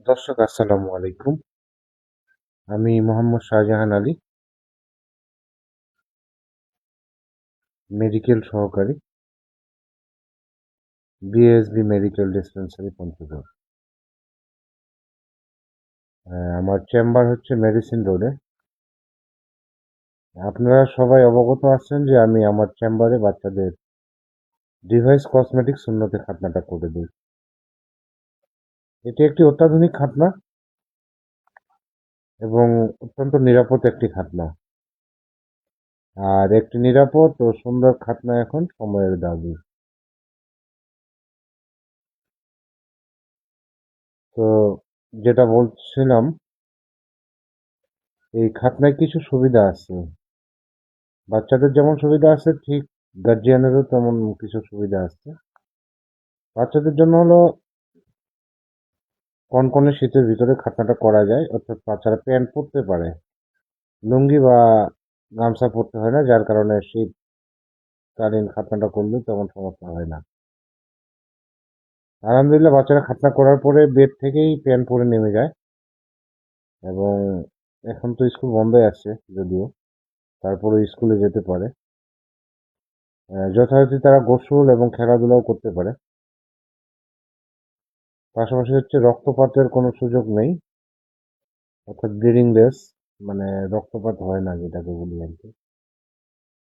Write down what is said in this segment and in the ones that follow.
দর্শক আসসালামু আলাইকুম। আমি মোহাম্মদ শাহজাহান আলী, মেডিকেল সহকারী, বিএসবি মেডিকেল ডিসপেন্সারি পঞ্চগড়। আমার চেম্বার হচ্ছে মেডিসিন রোডে। আপনারা সবাই অবগত আছেন যে আমি আমার চেম্বারে বাচ্চাদের ডিভাইস কসমেটিক্স উন্নতি খাতনাটা করে দিই। এটি একটি অত্যাধুনিক খাতনা এবং অত্যন্ত নিরাপদ একটি খাতনা। আর একটি নিরাপদ ও সুন্দর খাতনা এখন সময়ের দাবি। তো যেটা বলছিলাম, এই খাতনায় কিছু সুবিধা আছে। বাচ্চাদের যেমন সুবিধা আছে, ঠিক গার্জিয়ানেরও তেমন কিছু সুবিধা আছে। বাচ্চাদের জন্য হলো কনকনে শীতের ভিতরে খাতনাটা করা যায়, অর্থাৎ বাচ্চারা প্যান্ট পরতে পারে, লুঙ্গি বা গামছা পরতে হয় না, যার কারণে শীতকালীন খাতনাটা করলে তেমন সমস্যা হয় না। আলহামদুলিল্লাহ, বাচ্চারা খাতনা করার পরে বেড থেকেই প্যান্ট পরে নেমে যায়। এবং এখন তো স্কুল বন্ধই আছে যদিও, তারপরে স্কুলে যেতে পারে। যথারীতি তারা গোসল এবং খেলাধুলাও করতে পারে। পাশাপাশি হচ্ছে রক্তপাতের কোনো সুযোগ নেই, অর্থাৎ ব্লিডিং লেস, মানে রক্তপাত হয় না যেটাকে বলি আর কি।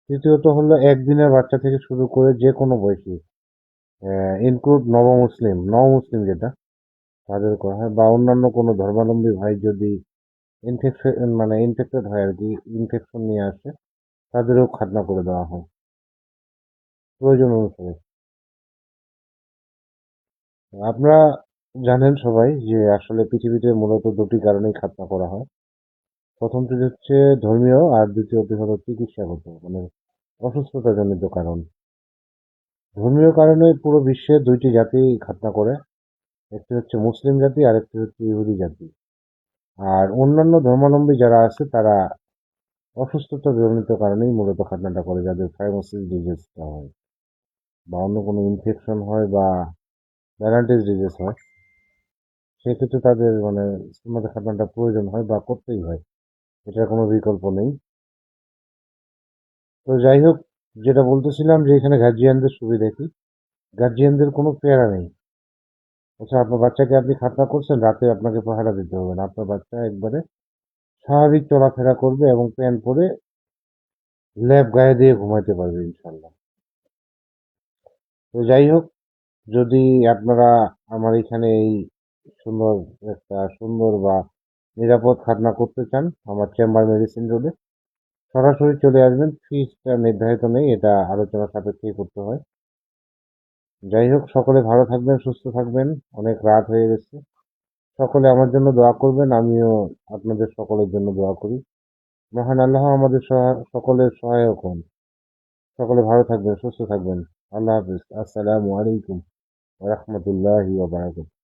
তৃতীয়ত হলো একদিনের বাচ্চা থেকে শুরু করে যে কোনো বয়সী, ইনক্লুড নবমুসলিম যেটা তাদের করা হয়, বা অন্যান্য কোনো ধর্মাবলম্বী ভাই যদি ইনফেক্টেড হয় আর কি, ইনফেকশন নিয়ে আসে, তাদেরও খাতনা করে দেওয়া হয় প্রয়োজন অনুসারে। আপনারা জানেন সবাই যে আসলে পৃথিবীতে মূলত দুটি কারণেই খাতনা করা হয়। প্রথমটি হচ্ছে ধর্মীয়, আর দ্বিতীয়টি হলো চিকিৎসাগত, মানে অসুস্থতাজনিত কারণ। ধর্মীয় কারণে পুরো বিশ্বে দুইটি জাতি খাতনা করে, একটি হচ্ছে মুসলিম জাতি আর একটি হচ্ছে ইহুদি জাতি। আর অন্যান্য ধর্মাবলম্বী যারা আছে তারা অসুস্থতা জনিত কারণেই মূলত খাতনাটা করে, যাদের থাইরয়েড ডিজিজটা হয় বা অন্য কোনো ইনফেকশন হয় বা প্যারালাইটিস ডিজিজ হয়, সেক্ষেত্রে তাদের মানে সুন্নতে খাতনাটা প্রয়োজন হয় বা করতেই হয়, এটার কোনো বিকল্প নেই। তো যাই হোক, যেটা বলতেছিলাম যে এখানে গার্জিয়ানদের সুবিধা কি, গার্জিয়ানদের কোনো প্যারা নেই। আচ্ছা, আপনার বাচ্চাকে আপনি খাতনা করছেন, রাতে আপনাকে পাহারা দিতে হবে না, আপনার বাচ্চা একবারে স্বাভাবিক চলাফেরা করবে এবং প্যান্ট পরে ল্যাপ গায়ে দিয়ে ঘুমাইতে পারবে ইনশাল্লাহ। তো যাই হোক, যদি আপনারা আমার এখানে এই সুন্দর সুন্দর বা নিরাপদ খাতনা করতে চান, আমার চেম্বার মেডিসিন রোডে সরাসরি চলে আসবেন। ফিসটা নির্ধারিত নেই, এটা আলোচনা সাপেক্ষেই করতে হয়। যাই হোক, সকলে ভালো থাকবেন, সুস্থ থাকবেন। অনেক রাত হয়ে গেছে। সকলে আমার জন্য দোয়া করবেন, আমিও আপনাদের সকলের জন্য দোয়া করি। মহান আল্লাহ আমাদের সকলের সহায়ক হন। সকলে ভালো থাকবেন, সুস্থ থাকবেন। আল্লাহ হাফিজ। আসসালামু আলাইকুম ওয়া রাহমাতুল্লাহি ওয়া বারাকাতুহু।